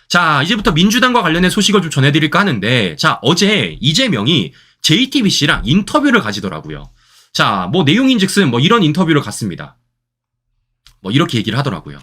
자, 이제부터 민주당과 관련된 소식을 좀 전해드릴까 하는데, 자, 어제 이재명이 JTBC랑 인터뷰를 가지더라고요. 자, 뭐 내용인즉슨 뭐 이런 인터뷰를 갖습니다. 뭐 이렇게 얘기를 하더라고요.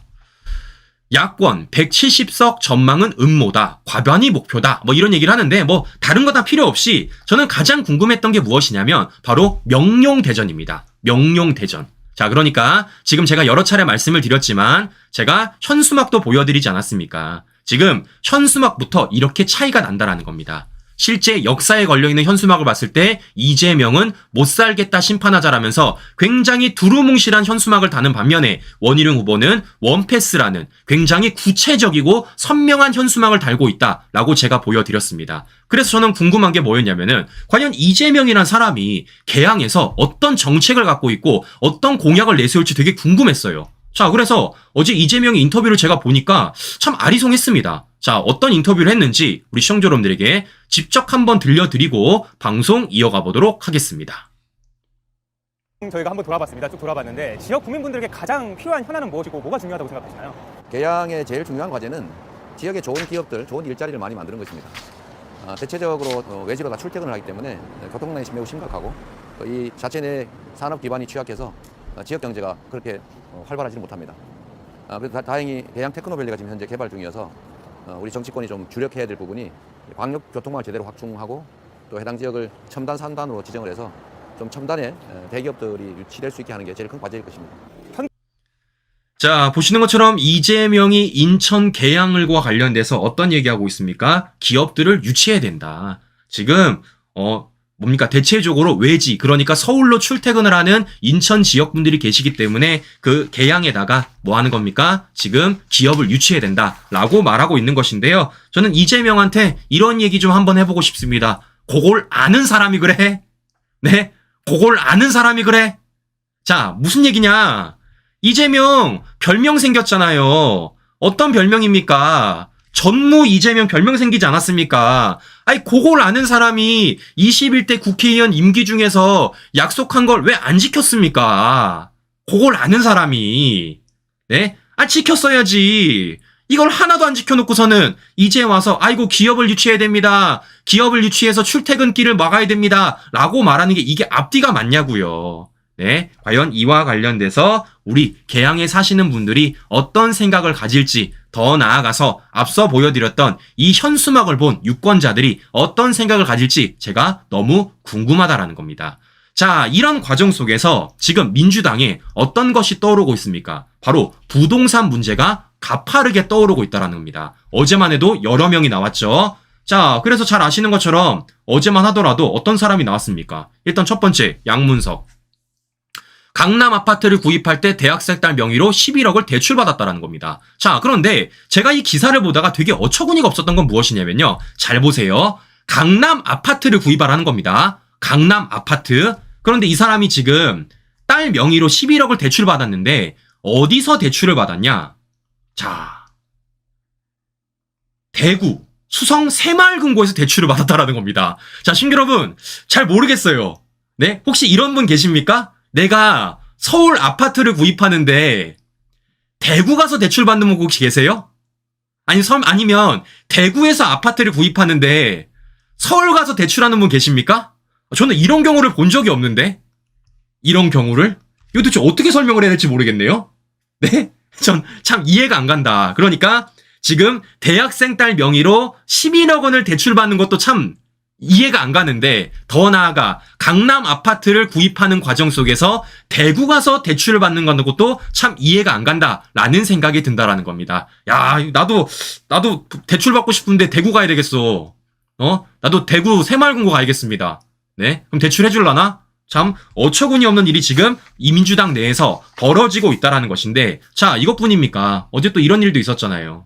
야권 170석 전망은 음모다. 과반이 목표다. 뭐 이런 얘기를 하는데 뭐 다른 거 다 필요 없이 저는 가장 궁금했던 게 무엇이냐면 바로 명룡대전입니다. 명룡대전. 자, 그러니까 지금 제가 여러 차례 말씀을 드렸지만 제가 현수막도 보여드리지 않았습니까? 지금 현수막부터 이렇게 차이가 난다라는 겁니다. 실제 역사에 걸려있는 현수막을 봤을 때 이재명은 못 살겠다 심판하자라면서 굉장히 두루뭉실한 현수막을 다는 반면에 원희룡 후보는 원패스라는 굉장히 구체적이고 선명한 현수막을 달고 있다라고 제가 보여드렸습니다. 그래서 저는 궁금한 게 뭐였냐면은 과연 이재명이란 사람이 개항에서 어떤 정책을 갖고 있고 어떤 공약을 내세울지 되게 궁금했어요. 자, 그래서 어제 이재명의 인터뷰를 제가 보니까 참 아리송했습니다. 자, 어떤 인터뷰를 했는지 우리 시청자 여러분들에게 직접 한번 들려드리고 방송 이어가 보도록 하겠습니다. 저희가 한번 돌아봤습니다. 쭉 돌아봤는데 지역 국민분들에게 가장 필요한 현안은 무엇이고 뭐가 중요하다고 생각하시나요? 개항의 제일 중요한 과제는 지역의 좋은 기업들, 좋은 일자리를 많이 만드는 것입니다. 대체적으로 외지로 다 출퇴근을 하기 때문에 교통난이 매우 심각하고 이 자체 내 산업 기반이 취약해서 지역 경제가 그렇게 활발하지는 못합니다. 그래서 다행히 개항 테크노밸리가 지금 현재 개발 중이어서 우리 정치권이 좀 주력해야 될 부분이 광역 교통망을 제대로 확충하고 또 해당 지역을 첨단 산단으로 지정을 해서 좀 첨단의 대기업들이 유치될 수 있게 하는 게 제일 큰 과제일 것입니다. 자, 보시는 것처럼 이재명이 인천 개항을과 관련돼서 어떤 얘기하고 있습니까? 기업들을 유치해야 된다. 지금 뭡니까? 대체적으로 외지, 그러니까 서울로 출퇴근을 하는 인천 지역분들이 계시기 때문에 그 개항에다가 뭐 하는 겁니까? 지금 기업을 유치해야 된다라고 말하고 있는 것인데요. 저는 이재명한테 이런 얘기 좀 한번 해보고 싶습니다. 그걸 아는 사람이 그래? 네? 그걸 아는 사람이 그래? 자, 무슨 얘기냐? 이재명 별명 생겼잖아요. 어떤 별명입니까? 전무 이재명 별명 생기지 않았습니까? 아니, 그걸 아는 사람이 21대 국회의원 임기 중에서 약속한 걸 왜 안 지켰습니까? 그걸 아는 사람이. 네? 지켰어야지. 이걸 하나도 안 지켜놓고서는 이제 와서 아이고 기업을 유치해야 됩니다. 기업을 유치해서 출퇴근길을 막아야 됩니다. 라고 말하는 게 이게 앞뒤가 맞냐고요. 네, 과연 이와 관련돼서 우리 개항에 사시는 분들이 어떤 생각을 가질지, 더 나아가서 앞서 보여드렸던 이 현수막을 본 유권자들이 어떤 생각을 가질지 제가 너무 궁금하다라는 겁니다. 자, 이런 과정 속에서 지금 민주당에 어떤 것이 떠오르고 있습니까? 바로 부동산 문제가 가파르게 떠오르고 있다는 겁니다. 어제만 해도 여러 명이 나왔죠. 자, 그래서 잘 아시는 것처럼 어제만 하더라도 어떤 사람이 나왔습니까? 일단 첫 번째, 양문석. 강남 아파트를 구입할 때 대학생 딸 명의로 11억을 대출받았다는 겁니다. 자, 그런데 제가 이 기사를 보다가 되게 어처구니가 없었던 건 무엇이냐면요. 잘 보세요. 강남 아파트를 구입하라는 겁니다. 강남 아파트. 그런데 이 사람이 지금 딸 명의로 11억을 대출받았는데 어디서 대출을 받았냐? 자, 대구 수성 새마을금고에서 대출을 받았다라는 겁니다. 자, 시청자 여러분 잘 모르겠어요. 네? 혹시 이런 분 계십니까? 내가 서울 아파트를 구입하는데 대구 가서 대출 받는 분 혹시 계세요? 아니면 대구에서 아파트를 구입하는데 서울 가서 대출하는 분 계십니까? 저는 이런 경우를 본 적이 없는데 이런 경우를 이거 도대체 어떻게 설명을 해야 될지 모르겠네요. 네? 전 참 이해가 안 간다. 그러니까 지금 대학생 딸 명의로 11억 원을 대출받는 것도 참 이해가 안 가는데 더 나아가 강남 아파트를 구입하는 과정 속에서 대구 가서 대출을 받는 것도 참 이해가 안 간다라는 생각이 든다라는 겁니다. 야, 나도 대출 받고 싶은데 대구 가야 되겠어. 나도 대구 새마을금고 가야겠습니다. 네? 그럼 대출 해줄라나? 참 어처구니 없는 일이 지금 이 민주당 내에서 벌어지고 있다라는 것인데, 자, 이것뿐입니까? 어제 또 이런 일도 있었잖아요.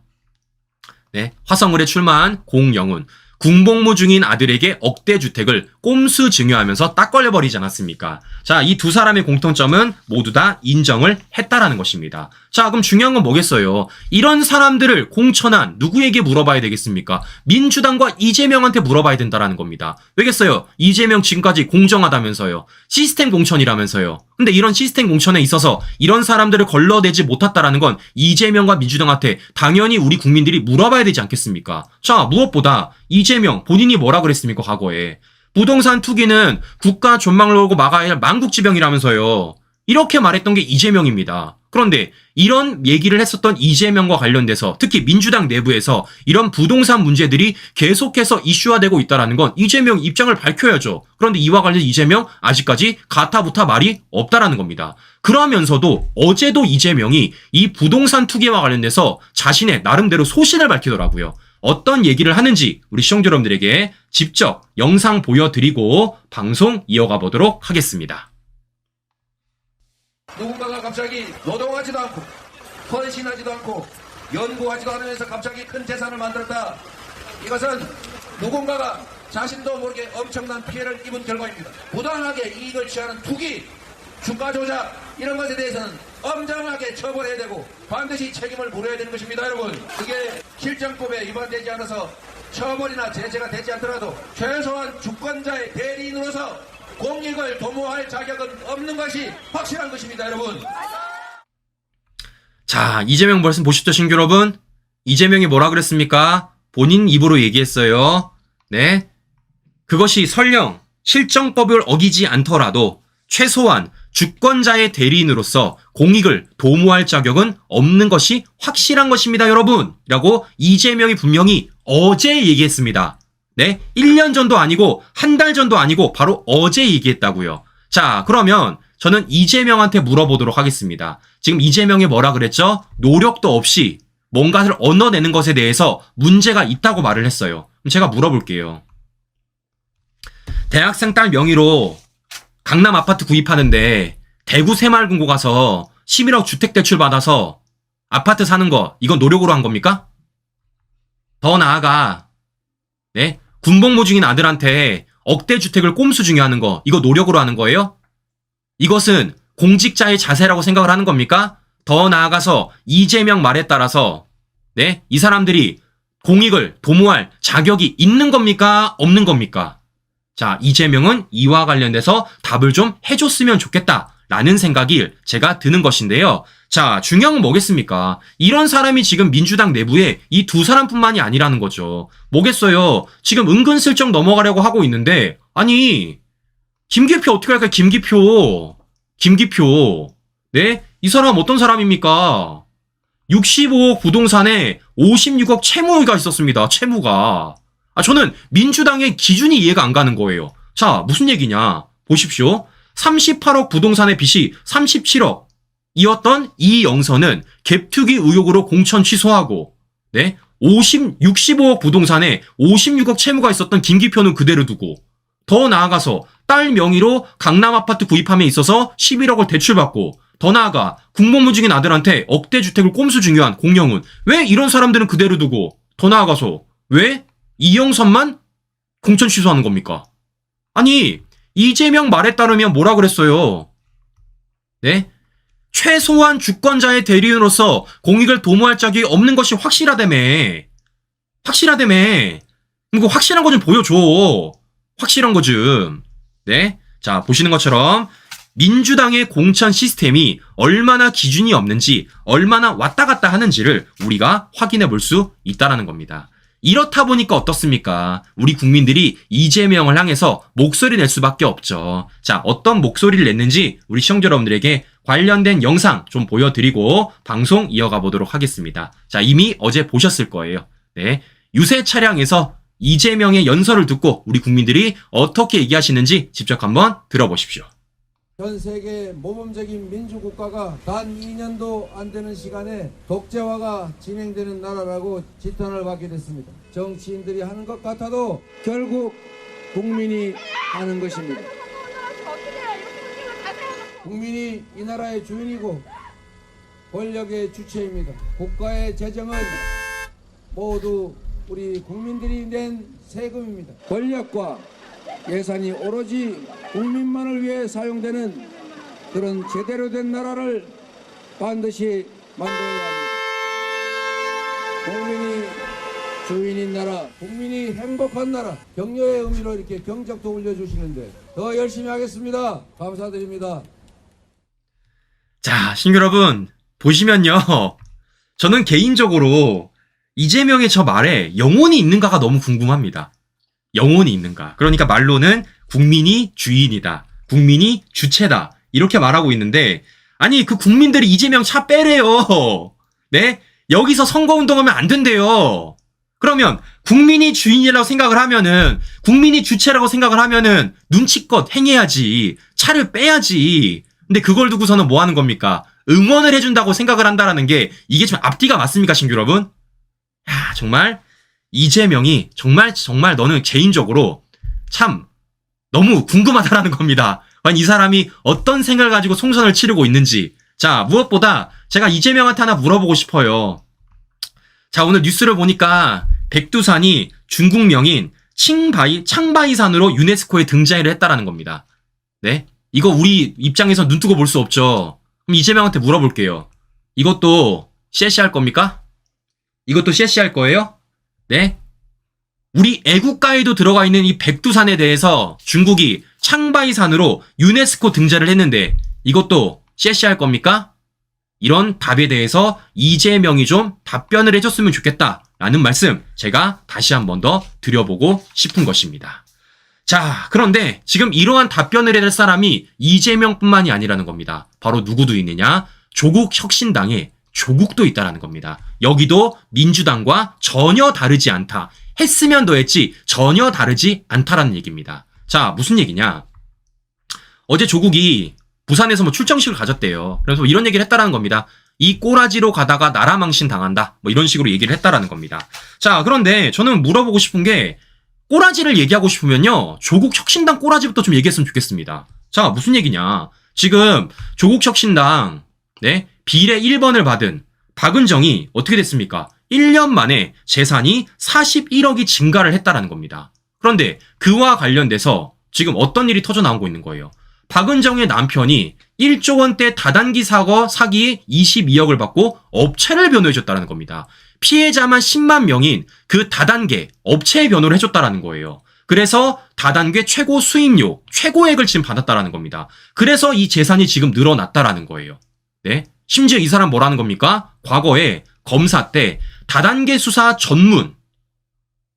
네, 화성을에 출마한 공영훈. 군복무 중인 아들에게 억대 주택을 꼼수 증여하면서 딱 걸려버리지 않았습니까? 자, 이 두 사람의 공통점은 모두 다 인정을 했다라는 것입니다. 자, 그럼 중요한 건 뭐겠어요? 이런 사람들을 공천한 누구에게 물어봐야 되겠습니까? 민주당과 이재명한테 물어봐야 된다라는 겁니다. 왜겠어요? 이재명 지금까지 공정하다면서요. 시스템 공천이라면서요. 근데 이런 시스템 공천에 있어서 이런 사람들을 걸러내지 못했다라는 건 이재명과 민주당한테 당연히 우리 국민들이 물어봐야 되지 않겠습니까? 자, 무엇보다 이재명 본인이 뭐라 그랬습니까? 과거에 부동산 투기는 국가 존망을 걸고 막아야 할 만국지병이라면서요. 이렇게 말했던 게 이재명입니다. 그런데 이런 얘기를 했었던 이재명과 관련돼서 특히 민주당 내부에서 이런 부동산 문제들이 계속해서 이슈화되고 있다는 건 이재명 입장을 밝혀야죠. 그런데 이와 관련 이재명 아직까지 가타부타 말이 없다라는 겁니다. 그러면서도 어제도 이재명이 이 부동산 투기와 관련돼서 자신의 나름대로 소신을 밝히더라고요. 어떤 얘기를 하는지 우리 시청자 여러분들에게 직접 영상 보여드리고 방송 이어가 보도록 하겠습니다. 누군가가 갑자기 노동하지도 않고 헌신하지도 않고 연구하지도 않으면서 갑자기 큰 재산을 만들었다. 이것은 누군가가 자신도 모르게 엄청난 피해를 입은 결과입니다. 부당하게 이익을 취하는 투기, 주가 조작 이런 것에 대해서는 엄정하게 처벌해야 되고 반드시 책임을 물어야 되는 것입니다. 여러분, 그게 실정법에 위반되지 않아서 처벌이나 제재가 되지 않더라도 최소한 주권자의 대리인으로서 공익을 도모할 자격은 없는 것이 확실한 것입니다. 여러분. 자, 이재명 말씀 보십시오, 신규 여러분. 이재명이 뭐라 그랬습니까? 본인 입으로 얘기했어요. 네. 그것이 설령 실정법을 어기지 않더라도 최소한 주권자의 대리인으로서 공익을 도모할 자격은 없는 것이 확실한 것입니다, 여러분. 라고 이재명이 분명히 어제 얘기했습니다. 네, 1년 전도 아니고 한 달 전도 아니고 바로 어제 얘기했다고요. 자, 그러면 저는 이재명한테 물어보도록 하겠습니다. 지금 이재명이 뭐라 그랬죠? 노력도 없이 뭔가를 얻어내는 것에 대해서 문제가 있다고 말을 했어요. 그럼 제가 물어볼게요. 대학생 딸 명의로 강남 아파트 구입하는데 대구 새마을금고 가서 11억 주택대출 받아서 아파트 사는 거 이건 노력으로 한 겁니까? 더 나아가 네? 군복무 중인 아들한테 억대 주택을 꼼수 증여하는 거 이거 노력으로 하는 거예요? 이것은 공직자의 자세라고 생각을 하는 겁니까? 더 나아가서 이재명 말에 따라서 네? 이 사람들이 공익을 도모할 자격이 있는 겁니까? 없는 겁니까? 자, 이재명은 이와 관련돼서 답을 좀 해줬으면 좋겠다라는 생각이 제가 드는 것인데요. 자, 중요한 건 뭐겠습니까? 이런 사람이 지금 민주당 내부에 이 두 사람뿐만이 아니라는 거죠. 뭐겠어요? 지금 은근슬쩍 넘어가려고 하고 있는데 아니 김기표 어떻게 할까요? 김기표 네? 이 사람 어떤 사람입니까? 65억 부동산에 56억 채무가 있었습니다. 채무가. 저는 민주당의 기준이 이해가 안 가는 거예요. 자, 무슨 얘기냐? 보십시오. 38억 부동산의 빚이 37억 이었던 이 영서는 갭투기 의혹으로 공천 취소하고 네? 65억 부동산에 56억 채무가 있었던 김기표는 그대로 두고 더 나아가서 딸 명의로 강남 아파트 구입함에 있어서 11억을 대출받고 더 나아가 군복무 중인 아들한테 억대 주택을 꼼수 증여한 공영훈 왜 이런 사람들은 그대로 두고 더 나아가서 왜 이영선만 공천 취소하는 겁니까? 아니 이재명 말에 따르면 뭐라 그랬어요? 네? 최소한 주권자의 대리인으로서 공익을 도모할 자격이 없는 것이 확실하다며. 이거 확실한 거 좀 보여줘. 확실한 거 좀. 네? 자, 보시는 것처럼 민주당의 공천 시스템이 얼마나 기준이 없는지, 얼마나 왔다 갔다 하는지를 우리가 확인해 볼 수 있다는 겁니다. 이렇다 보니까 어떻습니까? 우리 국민들이 이재명을 향해서 목소리 낼 수밖에 없죠. 자, 어떤 목소리를 냈는지 우리 시청자 여러분들에게 관련된 영상 좀 보여드리고 방송 이어가 보도록 하겠습니다. 자, 이미 어제 보셨을 거예요. 네, 유세 차량에서 이재명의 연설을 듣고 우리 국민들이 어떻게 얘기하시는지 직접 한번 들어보십시오. 전 세계 모범적인 민주국가가 단 2년도 안 되는 시간에 독재화가 진행되는 나라라고 지탄을 받게 됐습니다. 정치인들이 하는 것 같아도 결국 국민이 하는 것입니다. 국민이 이 나라의 주인이고 권력의 주체입니다. 국가의 재정은 모두 우리 국민들이 낸 세금입니다. 권력과 예산이 오로지 국민만을 위해 사용되는 그런 제대로 된 나라를 반드시 만들어야 합니다. 국민이 주인인 나라, 국민이 행복한 나라, 격려의 의미로 이렇게 경적도 울려주시는데 더 열심히 하겠습니다. 감사드립니다. 자, 시청자 여러분, 보시면요. 저는 개인적으로 이재명의 저 말에 영혼이 있는가가 너무 궁금합니다. 영혼이 있는가. 그러니까 말로는 국민이 주인이다. 국민이 주체다. 이렇게 말하고 있는데, 아니, 그 국민들이 이재명 차 빼래요. 네? 여기서 선거운동하면 안 된대요. 그러면 국민이 주인이라고 생각을 하면은, 국민이 주체라고 생각을 하면은 눈치껏 행해야지. 차를 빼야지. 근데 그걸 두고서는 뭐 하는 겁니까? 응원을 해준다고 생각을 한다라는 게 이게 지금 앞뒤가 맞습니까, 신규 여러분? 야, 정말 이재명이 정말 너는 개인적으로 참 너무 궁금하다라는 겁니다. 과연 이 사람이 어떤 생각을 가지고 총선을 치르고 있는지. 자, 무엇보다 제가 이재명한테 하나 물어보고 싶어요. 자, 오늘 뉴스를 보니까 백두산이 중국 명인 창바이산으로 유네스코에 등재를 했다라는 겁니다. 네? 이거 우리 입장에서 눈 뜨고 볼 수 없죠. 그럼 이재명한테 물어볼게요. 이것도 CS할 겁니까? 이것도 CS할 거예요? 네? 우리 애국가에도 들어가 있는 이 백두산에 대해서 중국이 창바이산으로 유네스코 등재를 했는데 이것도 CS할 겁니까? 이런 답에 대해서 이재명이 좀 답변을 해줬으면 좋겠다라는 말씀 제가 다시 한 번 더 드려보고 싶은 것입니다. 자, 그런데 지금 이러한 답변을 해야 될 사람이 이재명뿐만이 아니라는 겁니다. 바로 누구도 있느냐? 조국 혁신당에 조국도 있다라는 겁니다. 여기도 민주당과 전혀 다르지 않다. 했으면 더 했지 전혀 다르지 않다라는 얘기입니다. 자, 무슨 얘기냐? 어제 조국이 부산에서 뭐 출정식을 가졌대요. 그래서 이런 얘기를 했다라는 겁니다. 이 꼬라지로 가다가 나라 망신 당한다. 뭐 이런 식으로 얘기를 했다라는 겁니다. 자, 그런데 저는 물어보고 싶은 게 꼬라지를 얘기하고 싶으면요. 조국 혁신당 꼬라지부터 좀 얘기했으면 좋겠습니다. 자, 무슨 얘기냐? 지금 조국 혁신당 네? 비례 1번을 받은 박은정이 어떻게 됐습니까? 1년 만에 재산이 41억이 증가를 했다라는 겁니다. 그런데 그와 관련돼서 지금 어떤 일이 터져 나오고 있는 거예요? 박은정의 남편이 1조 원대 다단기 사기에 22억을 받고 업체를 변호해줬다는 겁니다. 피해자만 10만 명인 그 다단계 업체에 변호를 해줬다라는 거예요. 그래서 다단계 최고 수임료, 최고액을 지금 받았다라는 겁니다. 그래서 이 재산이 지금 늘어났다라는 거예요. 네? 심지어 이 사람 뭐라는 겁니까? 과거에 검사 때 다단계 수사 전문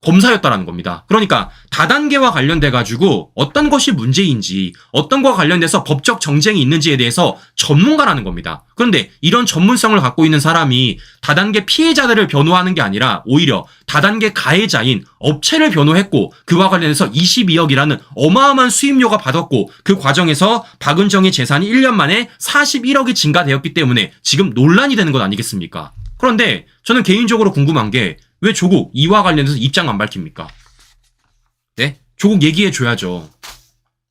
검사였다라는 겁니다. 그러니까 다단계와 관련돼가지고 어떤 것이 문제인지 어떤 것과 관련돼서 법적 정쟁이 있는지에 대해서 전문가라는 겁니다. 그런데 이런 전문성을 갖고 있는 사람이 다단계 피해자들을 변호하는 게 아니라 오히려 다단계 가해자인 업체를 변호했고 그와 관련해서 22억이라는 어마어마한 수임료가 받았고 그 과정에서 박은정의 재산이 1년 만에 41억이 증가되었기 때문에 지금 논란이 되는 것 아니겠습니까? 그런데 저는 개인적으로 궁금한 게 왜 조국 이와 관련해서 입장 안 밝힙니까? 네? 조국 얘기해줘야죠.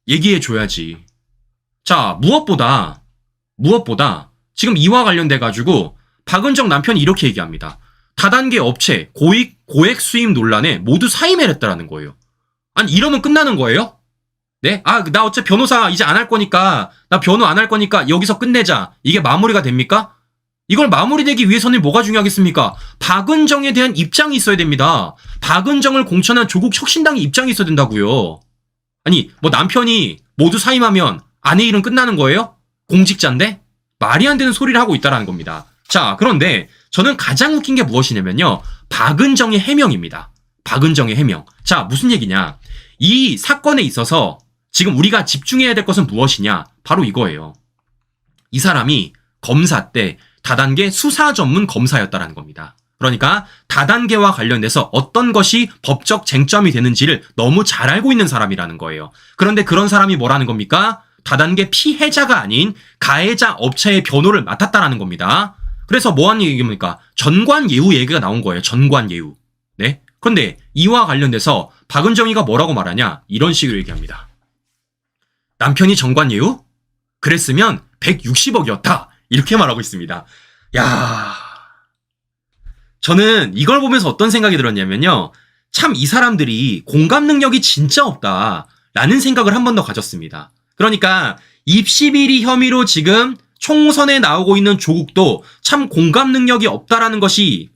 얘기해줘야지. 자, 무엇보다 지금 이와 관련돼가지고 박은정 남편이 이렇게 얘기합니다. 다단계 업체 고액 수임 논란에 모두 사임을 했다라는 거예요. 아니 이러면 끝나는 거예요? 네? 아, 나 어차피 변호사 이제 안 할 거니까 나 변호 안 할 거니까 여기서 끝내자. 이게 마무리가 됩니까? 이걸 마무리되기 위해서는 뭐가 중요하겠습니까? 박은정에 대한 입장이 있어야 됩니다. 박은정을 공천한 조국 혁신당의 입장이 있어야 된다고요. 아니 뭐 남편이 모두 사임하면 아내 일은 끝나는 거예요? 공직자인데? 말이 안 되는 소리를 하고 있다는 겁니다. 자, 그런데 저는 가장 웃긴 게 무엇이냐면요. 박은정의 해명입니다. 박은정의 해명. 자, 무슨 얘기냐. 이 사건에 있어서 지금 우리가 집중해야 될 것은 무엇이냐. 바로 이거예요. 이 사람이 검사 때 다단계 수사 전문 검사였다라는 겁니다. 그러니까 다단계와 관련돼서 어떤 것이 법적 쟁점이 되는지를 너무 잘 알고 있는 사람이라는 거예요. 그런데 그런 사람이 뭐라는 겁니까? 다단계 피해자가 아닌 가해자 업체의 변호를 맡았다라는 겁니다. 그래서 뭐한 얘기입니까? 전관예우 얘기가 나온 거예요. 전관예우. 네? 그런데 이와 관련돼서 박은정이가 뭐라고 말하냐? 이런 식으로 얘기합니다. 남편이 전관예우? 그랬으면 160억이었다. 이렇게 말하고 있습니다. 야, 저는 이걸 보면서 어떤 생각이 들었냐면요. 참 이 사람들이 공감 능력이 진짜 없다라는 생각을 한 번 더 가졌습니다. 그러니까 입시비리 혐의로 지금 총선에 나오고 있는 조국도 참 공감 능력이 없다라는 것이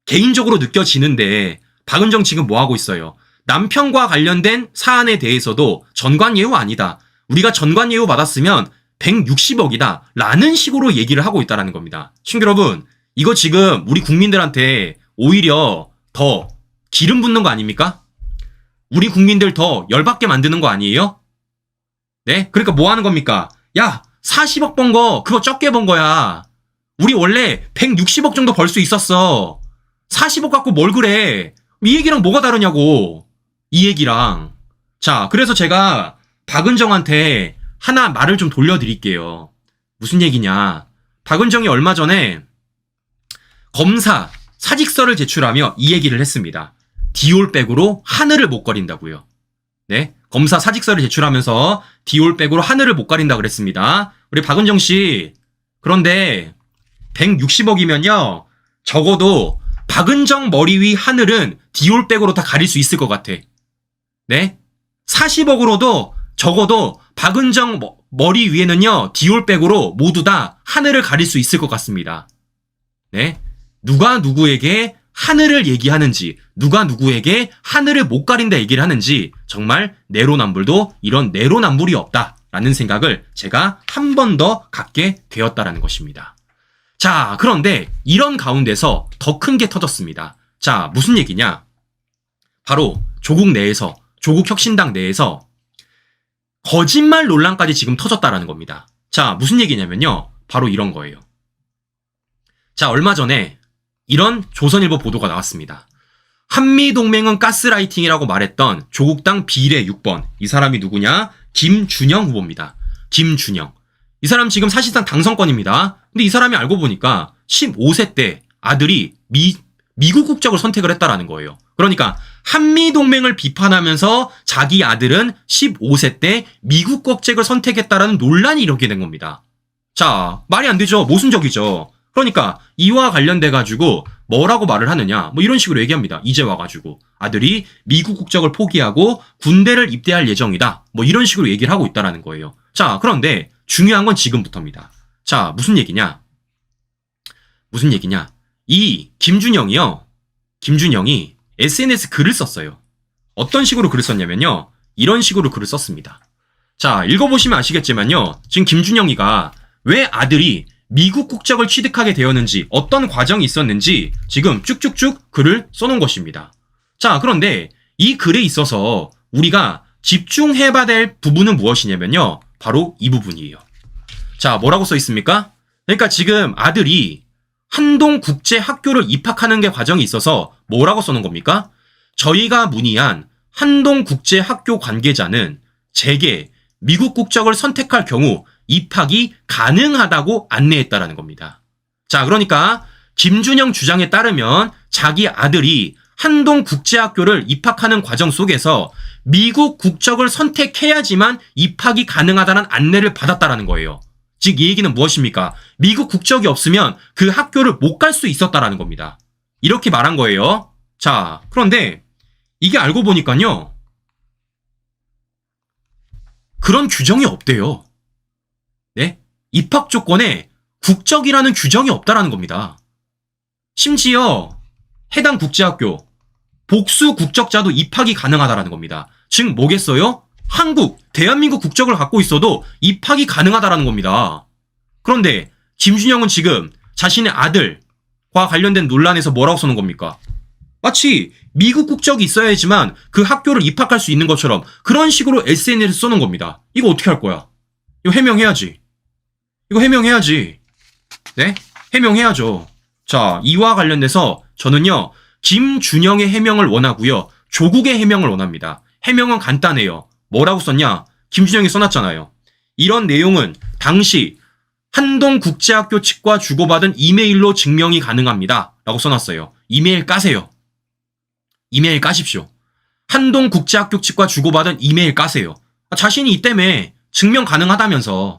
개인적으로 느껴지는데 박은정 지금 뭐 하고 있어요? 남편과 관련된 사안에 대해서도 전관예우 아니다. 우리가 전관예우 받았으면 160억이다. 라는 식으로 얘기를 하고 있다는 겁니다. 친구 여러분, 이거 지금 우리 국민들한테 오히려 더 기름 붓는 거 아닙니까? 우리 국민들 더 열받게 만드는 거 아니에요? 네? 그러니까 뭐 하는 겁니까? 야, 40억 번 거, 그거 적게 번 거야. 우리 원래 160억 정도 벌 수 있었어. 40억 갖고 뭘 그래? 이 얘기랑 뭐가 다르냐고. 이 얘기랑. 자, 그래서 제가 박은정한테 하나 말을 좀 돌려드릴게요. 무슨 얘기냐. 박은정이 얼마 전에 검사 사직서를 제출하며 이 얘기를 했습니다. 디올백으로 하늘을 못 가린다고요. 네? 검사 사직서를 제출하면서 디올백으로 하늘을 못 가린다 그랬습니다. 우리 박은정 씨, 그런데 160억이면요. 적어도 박은정 머리 위 하늘은 디올백으로 다 가릴 수 있을 것 같아. 네? 40억으로도 적어도 박은정 머리 위에는요. 디올백으로 모두 다 하늘을 가릴 수 있을 것 같습니다. 네? 누가 누구에게 하늘을 얘기하는지, 누가 누구에게 하늘을 못 가린다 얘기를 하는지 정말 내로남불도 이런 내로남불이 없다라는 생각을 제가 한 번 더 갖게 되었다라는 것입니다. 자, 그런데 이런 가운데서 더 큰 게 터졌습니다. 자, 무슨 얘기냐? 바로 조국 내에서, 조국혁신당 내에서 거짓말 논란까지 지금 터졌다라는 겁니다. 자, 무슨 얘기냐면요. 바로 이런 거예요. 자, 얼마 전에 이런 조선일보 보도가 나왔습니다. 한미동맹은 가스라이팅이라고 말했던 조국당 비례 6번. 이 사람이 누구냐? 김준영 후보입니다. 김준영. 이 사람 지금 사실상 당선권입니다. 근데 이 사람이 알고 보니까 15세 때 아들이 미국 국적을 선택을 했다라는 거예요. 그러니까 한미동맹을 비판하면서 자기 아들은 15세 때 미국 국적을 선택했다라는 논란이 일어나게 된 겁니다. 자, 말이 안 되죠. 모순적이죠. 그러니까 이와 관련돼 가지고 뭐라고 말을 하느냐, 뭐 이런 식으로 얘기합니다. 이제 와가지고 아들이 미국 국적을 포기하고 군대를 입대할 예정이다, 뭐 이런 식으로 얘기를 하고 있다라는 거예요. 자, 그런데 중요한 건 지금부터입니다. 자, 무슨 얘기냐? 이 김준영이 SNS 글을 썼어요. 어떤 식으로 글을 썼냐면요, 이런 식으로 글을 썼습니다. 자, 읽어보시면 아시겠지만요, 지금 김준영이가 왜 아들이 미국 국적을 취득하게 되었는지, 어떤 과정이 있었는지 지금 쭉쭉쭉 글을 써놓은 것입니다. 자, 그런데 이 글에 있어서 우리가 집중해봐야 될 부분은 무엇이냐면요, 바로 이 부분이에요. 자, 뭐라고 써 있습니까? 그러니까 지금 아들이 한동국제학교를 입학하는 게 과정이 있어서 뭐라고 써놓은 겁니까? 저희가 문의한 한동국제학교 관계자는 제게 미국 국적을 선택할 경우 입학이 가능하다고 안내했다라는 겁니다. 자, 그러니까 김준영 주장에 따르면 자기 아들이 한동국제학교를 입학하는 과정 속에서 미국 국적을 선택해야지만 입학이 가능하다는 안내를 받았다라는 거예요. 즉, 이 얘기는 무엇입니까? 미국 국적이 없으면 그 학교를 못 갈 수 있었다라는 겁니다. 이렇게 말한 거예요. 자, 그런데 이게 알고 보니까요, 그런 규정이 없대요. 네? 입학 조건에 국적이라는 규정이 없다라는 겁니다. 심지어 해당 국제학교 복수 국적자도 입학이 가능하다라는 겁니다. 즉 뭐겠어요? 한국, 대한민국 국적을 갖고 있어도 입학이 가능하다라는 겁니다. 그런데 김준영은 지금 자신의 아들과 관련된 논란에서 뭐라고 써놓은 겁니까? 마치 미국 국적이 있어야지만 그 학교를 입학할 수 있는 것처럼 그런 식으로 SNS에 써놓은 겁니다. 이거 어떻게 할 거야? 이거 해명해야지. 네? 해명해야죠. 자, 이와 관련돼서 저는요, 김준영의 해명을 원하고요, 조국의 해명을 원합니다. 해명은 간단해요. 뭐라고 썼냐? 김준영이 써놨잖아요. 이런 내용은 당시 한동국제학교 측과 주고받은 이메일로 증명이 가능합니다. 라고 써놨어요. 이메일 까세요. 이메일 까십시오. 한동국제학교 측과 주고받은 이메일 까세요. 자신이 이 때문에 증명 가능하다면서.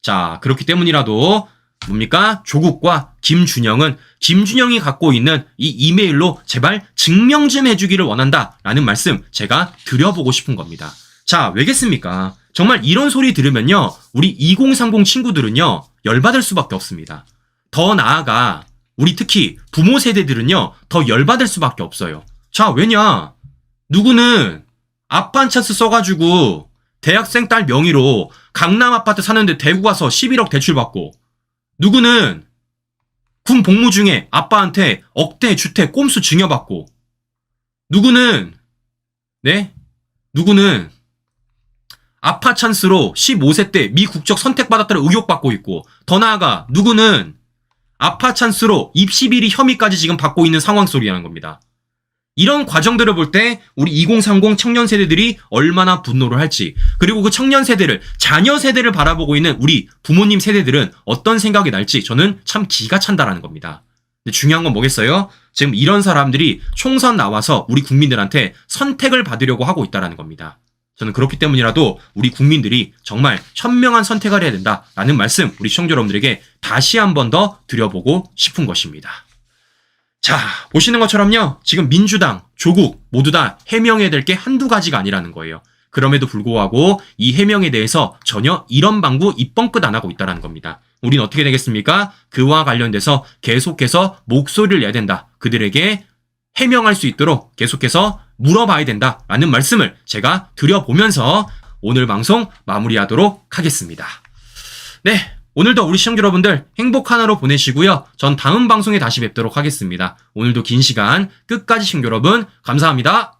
자, 그렇기 때문이라도 뭡니까? 조국과 김준영은 김준영이 갖고 있는 이 이메일로 제발 증명 좀 해주기를 원한다라는 말씀 제가 드려보고 싶은 겁니다. 자, 왜겠습니까? 정말 이런 소리 들으면요, 우리 2030 친구들은요, 열받을 수밖에 없습니다. 더 나아가 우리 특히 부모 세대들은요, 더 열받을 수밖에 없어요. 자, 왜냐? 누구는 아빠 찬스 써가지고 대학생 딸 명의로 강남 아파트 사는데 대구 가서 11억 대출받고, 누구는 군 복무 중에 아빠한테 억대 주택 꼼수 증여받고, 누구는 아파 찬스로 15세 때 미 국적 선택받았다는 의혹받고 있고, 더 나아가 누구는 아파 찬스로 입시 비리 혐의까지 지금 받고 있는 상황 소리라는 겁니다. 이런 과정들을 볼 때 우리 2030 청년 세대들이 얼마나 분노를 할지, 그리고 그 청년 세대를, 자녀 세대를 바라보고 있는 우리 부모님 세대들은 어떤 생각이 날지 저는 참 기가 찬다라는 겁니다. 근데 중요한 건 뭐겠어요? 지금 이런 사람들이 총선 나와서 우리 국민들한테 선택을 받으려고 하고 있다라는 겁니다. 저는 그렇기 때문이라도 우리 국민들이 정말 현명한 선택을 해야 된다라는 말씀 우리 시청자 여러분들에게 다시 한 번 더 드려보고 싶은 것입니다. 자, 보시는 것처럼요, 지금 민주당, 조국 모두 다 해명해야 될 게 한두 가지가 아니라는 거예요. 그럼에도 불구하고 이 해명에 대해서 전혀 이런 방구 입뻥끗 안 하고 있다는 겁니다. 우린 어떻게 되겠습니까? 그와 관련돼서 계속해서 목소리를 내야 된다. 그들에게 해명할 수 있도록 계속해서 물어봐야 된다라는 말씀을 제가 드려보면서 오늘 방송 마무리하도록 하겠습니다. 네, 오늘도 우리 시청자 여러분들 행복한 하루 보내시고요. 전 다음 방송에 다시 뵙도록 하겠습니다. 오늘도 긴 시간 끝까지 시청자 여러분 감사합니다.